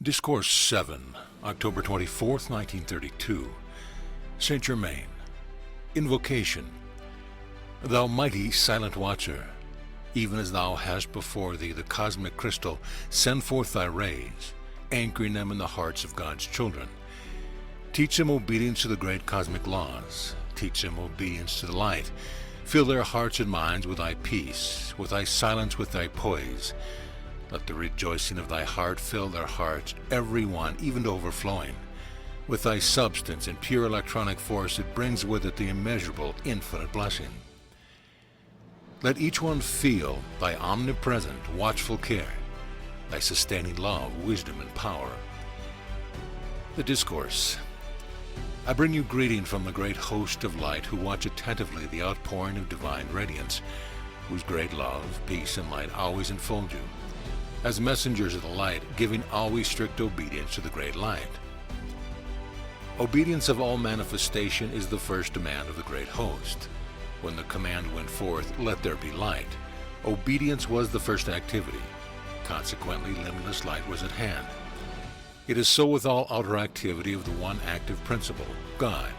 Discourse 7, October 24th, 1932. Saint Germain. Invocation. Thou mighty silent watcher, even as thou hast before thee the cosmic crystal, send forth thy rays, anchoring them in the hearts of God's children. Teach them obedience to the great cosmic laws. Teach them obedience to the light. Fill their hearts and minds with thy peace, with thy silence, with thy poise. Let the rejoicing of thy heart fill their hearts, every one, even to overflowing. With thy substance and pure electronic force, it brings with it the immeasurable, infinite blessing. Let each one feel thy omnipresent, watchful care, thy sustaining love, wisdom, and power. The Discourse. I bring you greeting from the great host of light who watch attentively the outpouring of divine radiance, whose great love, peace, and light always enfold you, as messengers of the light, giving always strict obedience to the great light. Obedience of all manifestation is the first demand of the great host. When the command went forth, let there be light, obedience was the first activity. Consequently, limitless light was at hand. It is so with all outer activity of the one active principle, God.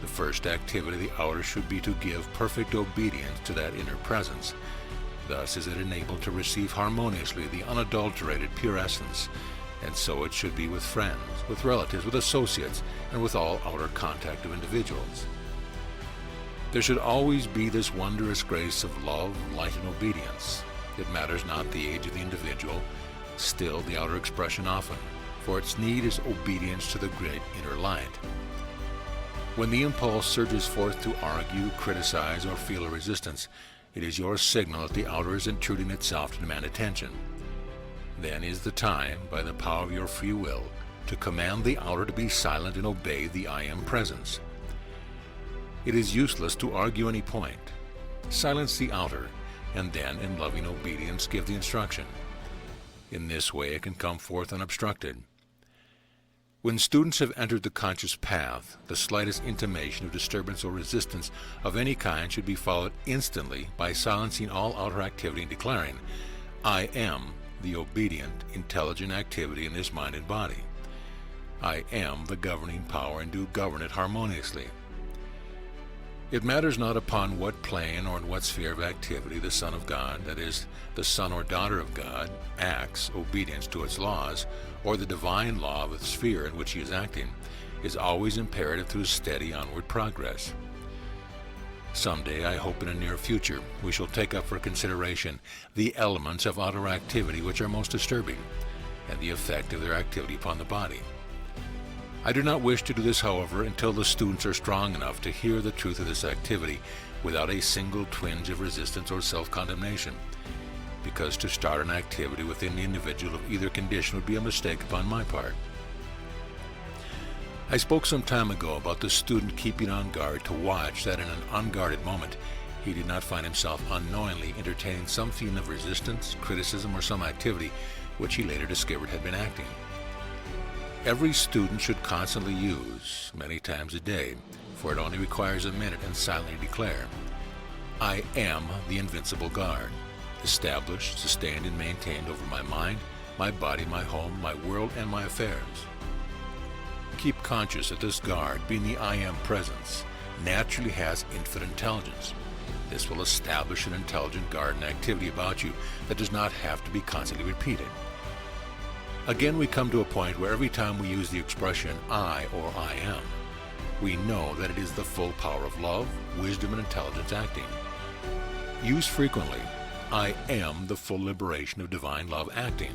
The first activity of the outer should be to give perfect obedience to that inner presence. Thus is it enabled to receive harmoniously the unadulterated pure essence, and so it should be with friends, with relatives, with associates, and with all outer contact of individuals. There should always be this wondrous grace of love, light, and obedience. It matters not the age of the individual, still the outer expression often, for its need is obedience to the great inner light. When the impulse surges forth to argue, criticize, or feel a resistance, it is your signal that the outer is intruding itself to demand attention. Then is the time, by the power of your free will, to command the outer to be silent and obey the I Am presence. It is useless to argue any point. Silence the outer, and then, in loving obedience, give the instruction. In this way it can come forth unobstructed. When students have entered the conscious path, the slightest intimation of disturbance or resistance of any kind should be followed instantly by silencing all outer activity and declaring, I am the obedient, intelligent activity in this mind and body. I am the governing power and do govern it harmoniously. It matters not upon what plane or in what sphere of activity the Son of God, that is, the son or daughter of God, acts obedience to its laws, or the divine law of the sphere in which he is acting, is always imperative to his steady onward progress. Someday, I hope in a near future, we shall take up for consideration the elements of outer activity which are most disturbing, and the effect of their activity upon the body. I do not wish to do this, however, until the students are strong enough to hear the truth of this activity without a single twinge of resistance or self-condemnation, because to start an activity within the individual of either condition would be a mistake upon my part. I spoke some time ago about the student keeping on guard to watch that in an unguarded moment he did not find himself unknowingly entertaining some feeling of resistance, criticism, or some activity which he later discovered had been acting. Every student should constantly use, many times a day, for it only requires a minute, and silently declare, I am the invincible guard, established, sustained, and maintained over my mind, my body, my home, my world, and my affairs. Keep conscious that this guard, being the I Am presence, naturally has infinite intelligence. This will establish an intelligent guard and activity about you that does not have to be constantly repeated. Again, we come to a point where every time we use the expression I or I am, we know that it is the full power of love, wisdom, and intelligence acting. Use frequently, I am the full liberation of divine love acting.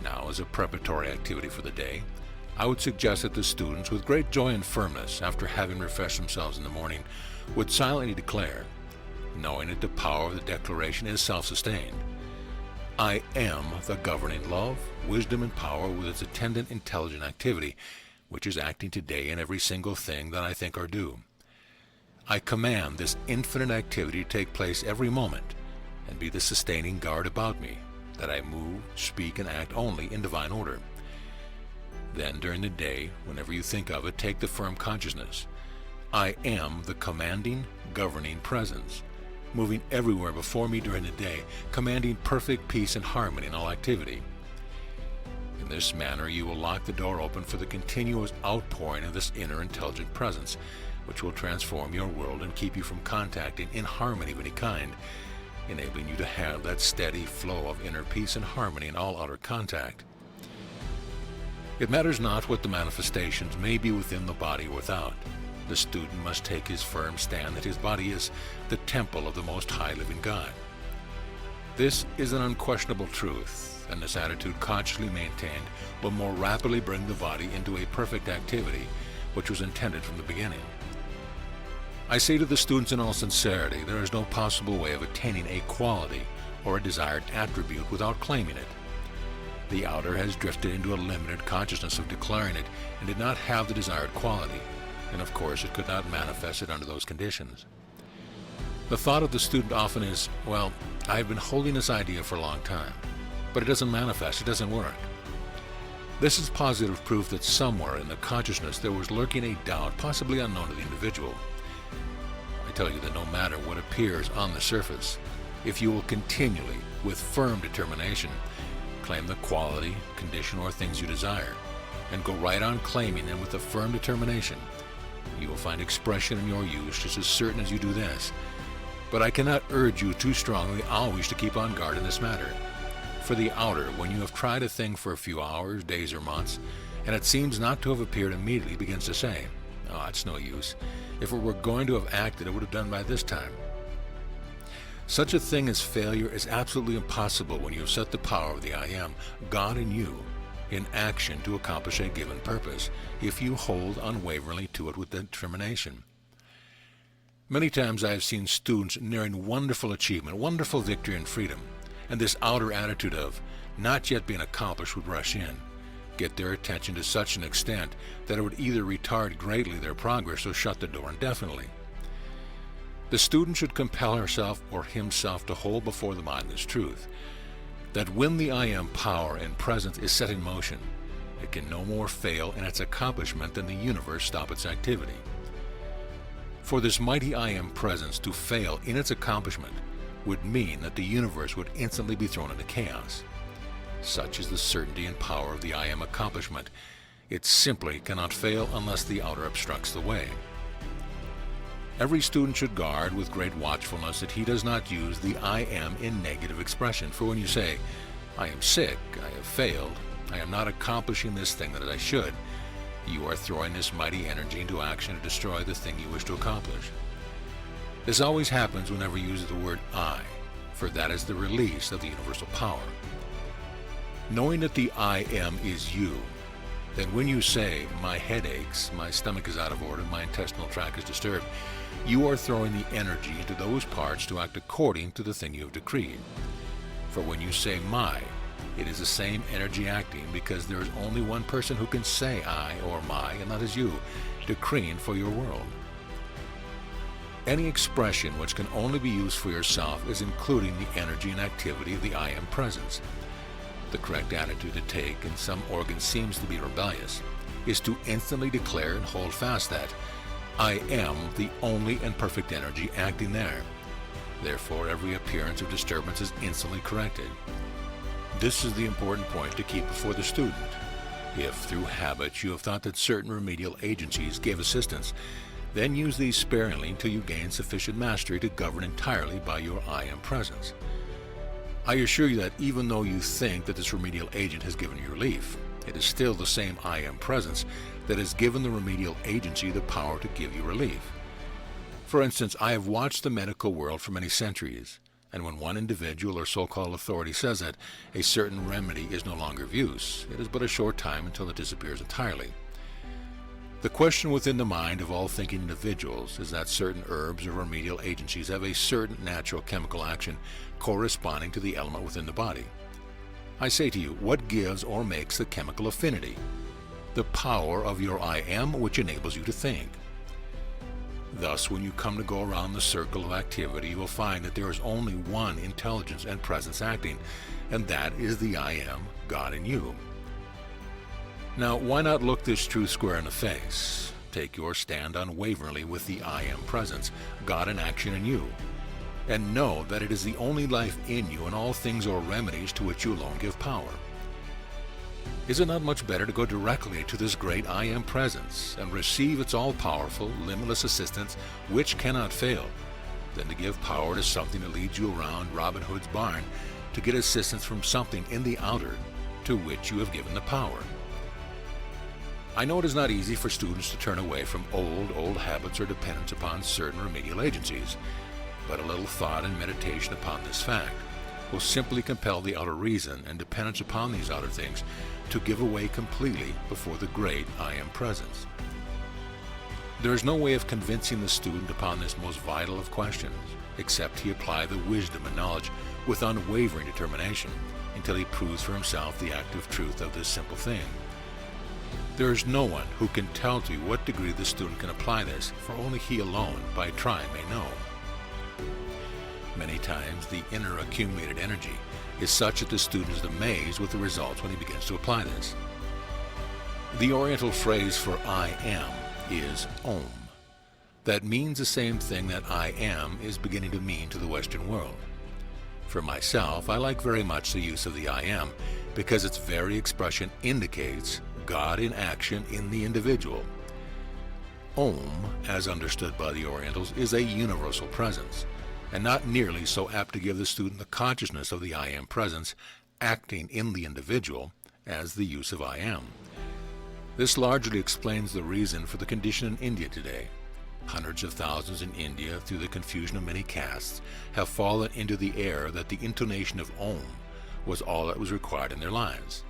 Now, as a preparatory activity for the day, I would suggest that the students, with great joy and firmness, after having refreshed themselves in the morning, would silently declare, knowing that the power of the declaration is self-sustained, I am the governing love, wisdom, and power with its attendant intelligent activity, which is acting today in every single thing that I think or do. I command this infinite activity to take place every moment and be the sustaining guard about me, that I move, speak, and act only in divine order. Then during the day, whenever you think of it, take the firm consciousness, I am the commanding, governing presence, moving everywhere before me during the day, commanding perfect peace and harmony in all activity. In this manner, you will lock the door open for the continuous outpouring of this inner intelligent presence, which will transform your world and keep you from contacting inharmony of any kind, enabling you to have that steady flow of inner peace and harmony in all outer contact. It matters not what the manifestations may be within the body or without. The student must take his firm stand that his body is the temple of the Most High Living God. This is an unquestionable truth, and this attitude consciously maintained will more rapidly bring the body into a perfect activity which was intended from the beginning. I say to the students in all sincerity, there is no possible way of attaining a quality or a desired attribute without claiming it. The outer has drifted into a limited consciousness of declaring it and did not have the desired quality, and of course it could not manifest it under those conditions. The thought of the student often is, well, I've been holding this idea for a long time, but it doesn't manifest, it doesn't work. This is positive proof that somewhere in the consciousness there was lurking a doubt, possibly unknown to the individual. I tell you that no matter what appears on the surface, if you will continually, with firm determination, claim the quality, condition, or things you desire, and go right on claiming them with a firm determination, you will find expression in your use just as certain as you do this. But I cannot urge you too strongly always to keep on guard in this matter. For the outer, when you have tried a thing for a few hours, days, or months, and it seems not to have appeared immediately, begins to say, oh, it's no use. If it were going to have acted, it would have done by this time. Such a thing as failure is absolutely impossible when you have set the power of the I Am, God in you, in action to accomplish a given purpose, if you hold unwaveringly to it with determination. Many times I have seen students nearing wonderful achievement, wonderful victory and freedom, and this outer attitude of not yet being accomplished would rush in, get their attention to such an extent that it would either retard greatly their progress or shut the door indefinitely. The student should compel herself or himself to hold before the mind this truth, that when the I Am power and presence is set in motion, it can no more fail in its accomplishment than the universe stop its activity. For this mighty I Am presence to fail in its accomplishment would mean that the universe would instantly be thrown into chaos. Such is the certainty and power of the I Am accomplishment. It simply cannot fail unless the outer obstructs the way. Every student should guard with great watchfulness that he does not use the I Am in negative expression. For when you say, I am sick, I have failed, I am not accomplishing this thing that I should, you are throwing this mighty energy into action to destroy the thing you wish to accomplish. This always happens whenever you use the word I, for that is the release of the universal power. Knowing that the I Am is you, then when you say, my head aches, my stomach is out of order, my intestinal tract is disturbed, you are throwing the energy into those parts to act according to the thing you have decreed. For when you say my, it is the same energy acting, because there is only one person who can say I or my, and that is you, decreeing for your world. Any expression which can only be used for yourself is including the energy and activity of the I Am presence. The correct attitude to take, and some organ seems to be rebellious, is to instantly declare and hold fast that I am the only and perfect energy acting there. Therefore, every appearance of disturbance is instantly corrected. This is the important point to keep before the student. If through habit you have thought that certain remedial agencies gave assistance, then use these sparingly until you gain sufficient mastery to govern entirely by your I Am presence. I assure you that even though you think that this remedial agent has given you relief, it is still the same I Am presence that has given the remedial agency the power to give you relief. For instance, I have watched the medical world for many centuries, and when one individual or so-called authority says that a certain remedy is no longer of use, it is but a short time until it disappears entirely. The question within the mind of all thinking individuals is that certain herbs or remedial agencies have a certain natural chemical action corresponding to the element within the body. I say to you, what gives or makes the chemical affinity? The power of your I Am, which enables you to think. Thus, when you come to go around the circle of activity, you will find that there is only one intelligence and presence acting, and that is the I Am, God in you. Now, why not look this truth square in the face? Take your stand unwaveringly with the I Am presence, God in action in you, and know that it is the only life in you and all things or remedies to which you alone give power. Is it not much better to go directly to this great I Am presence and receive its all-powerful, limitless assistance which cannot fail, than to give power to something that leads you around Robin Hood's barn to get assistance from something in the outer to which you have given the power? I know it is not easy for students to turn away from old habits or dependence upon certain remedial agencies, but a little thought and meditation upon this fact will simply compel the outer reason and dependence upon these outer things to give away completely before the great I Am presence. There is no way of convincing the student upon this most vital of questions, except he apply the wisdom and knowledge with unwavering determination until he proves for himself the active truth of this simple thing. There is no one who can tell to what degree the student can apply this, for only he alone, by trying, may know. Many times the inner accumulated energy is such that the student is amazed with the results when he begins to apply this. The Oriental phrase for I am is Om. That means the same thing that I am is beginning to mean to the Western world. For myself, I like very much the use of the I am because its very expression indicates God in action in the individual. Om, as understood by the Orientals, is a universal presence, and not nearly so apt to give the student the consciousness of the I Am presence acting in the individual as the use of I Am. This largely explains the reason for the condition in India today. Hundreds of thousands in India, through the confusion of many castes, have fallen into the error that the intonation of Om was all that was required in their lives.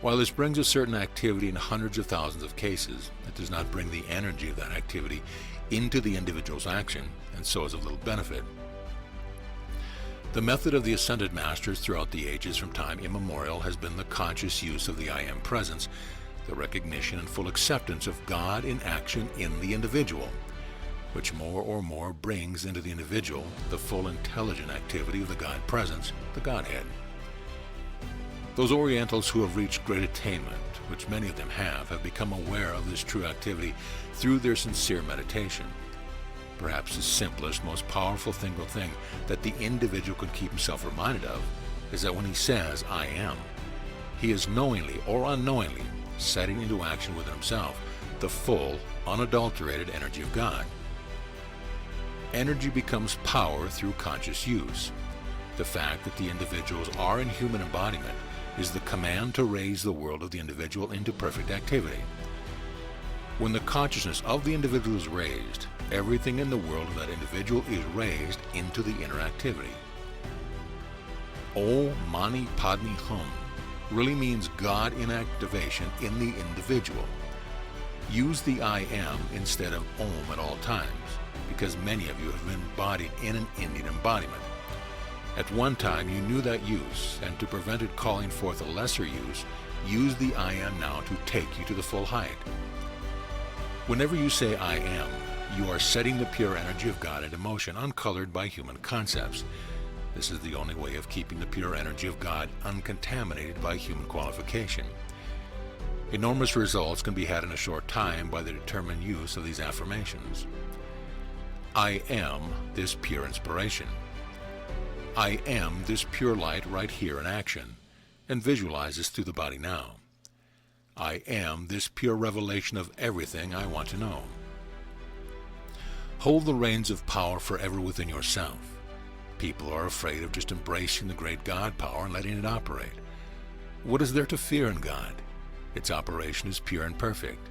While this brings a certain activity in hundreds of thousands of cases, it does not bring the energy of that activity into the individual's action, and so is of little benefit. The method of the Ascended Masters throughout the ages from time immemorial has been the conscious use of the I Am presence, the recognition and full acceptance of God in action in the individual, which more or more brings into the individual the full intelligent activity of the God presence, the Godhead. Those Orientals who have reached great attainment, which many of them have become aware of this true activity through their sincere meditation. Perhaps the simplest, most powerful single thing that the individual can keep himself reminded of is that when he says, I am, he is knowingly or unknowingly setting into action within himself the full, unadulterated energy of God. Energy becomes power through conscious use. The fact that the individuals are in human embodiment is the command to raise the world of the individual into perfect activity. When the consciousness of the individual is raised, everything in the world of that individual is raised into the inner activity. Om Mani Padme Hum really means God in activation in the individual. Use the I am instead of Om at all times, because many of you have been embodied in an Indian embodiment. At one time you knew that use, and to prevent it calling forth a lesser use the I am now to take you to the full height. Whenever you say I am, you are setting the pure energy of God into motion, uncolored by human concepts. This is the only way of keeping the pure energy of God uncontaminated by human qualification. Enormous results can be had in a short time by the determined use of these affirmations. I am this pure inspiration. I am this pure light right here in action, and visualize this through the body now. I am this pure revelation of everything I want to know. Hold the reins of power forever within yourself. People are afraid of just embracing the great God power and letting it operate. What is there to fear in God? Its operation is pure and perfect.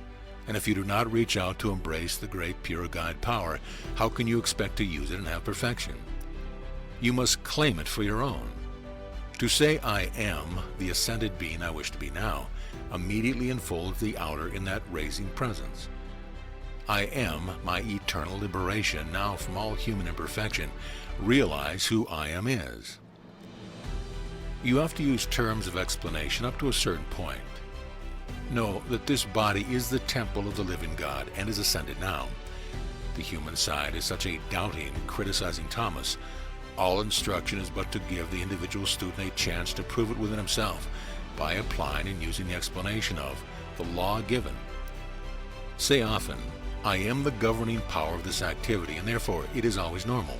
And if you do not reach out to embrace the great pure God power, how can you expect to use it and have perfection? You must claim it for your own. To say I am the ascended being I wish to be now immediately enfolds the outer in that raising presence. I am my eternal liberation now from all human imperfection. Realize who I am is. You have to use terms of explanation up to a certain point. Know that this body is the temple of the living God and is ascended now. The human side is such a doubting, criticizing Thomas. All instruction is but to give the individual student a chance to prove it within himself by applying and using the explanation of the law given. Say often, I am the governing power of this activity, and therefore it is always normal.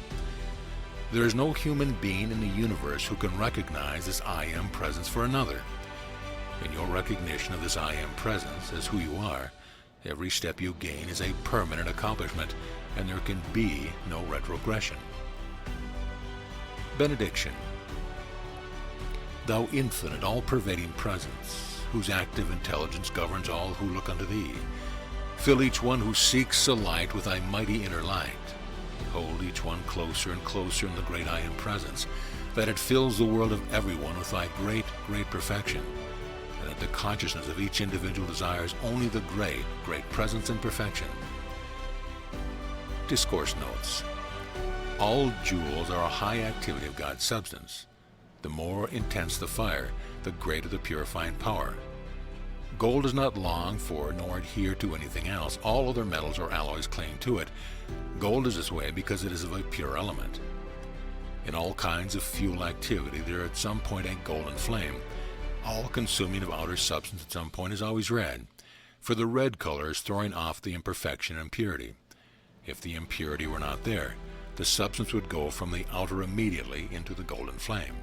There is no human being in the universe who can recognize this I am presence for another. In your recognition of this I Am presence as who you are, every step you gain is a permanent accomplishment, and there can be no retrogression. Benediction. Thou infinite, all-pervading presence, whose active intelligence governs all who look unto thee, fill each one who seeks a light with thy mighty inner light. Hold each one closer and closer in the great I Am presence, that it fills the world of everyone with thy great, great perfection, and that the consciousness of each individual desires only the great, great presence and perfection. Discourse notes. All jewels are a high activity of God's substance. The more intense the fire, the greater the purifying power. Gold does not long for nor adhere to anything else. All other metals or alloys cling to it. Gold is this way because it is of a pure element. In all kinds of fuel activity, there at some point a golden flame. All consuming of outer substance at some point is always red, for the red color is throwing off the imperfection and impurity. If the impurity were not there, the substance would go from the outer immediately into the golden flame.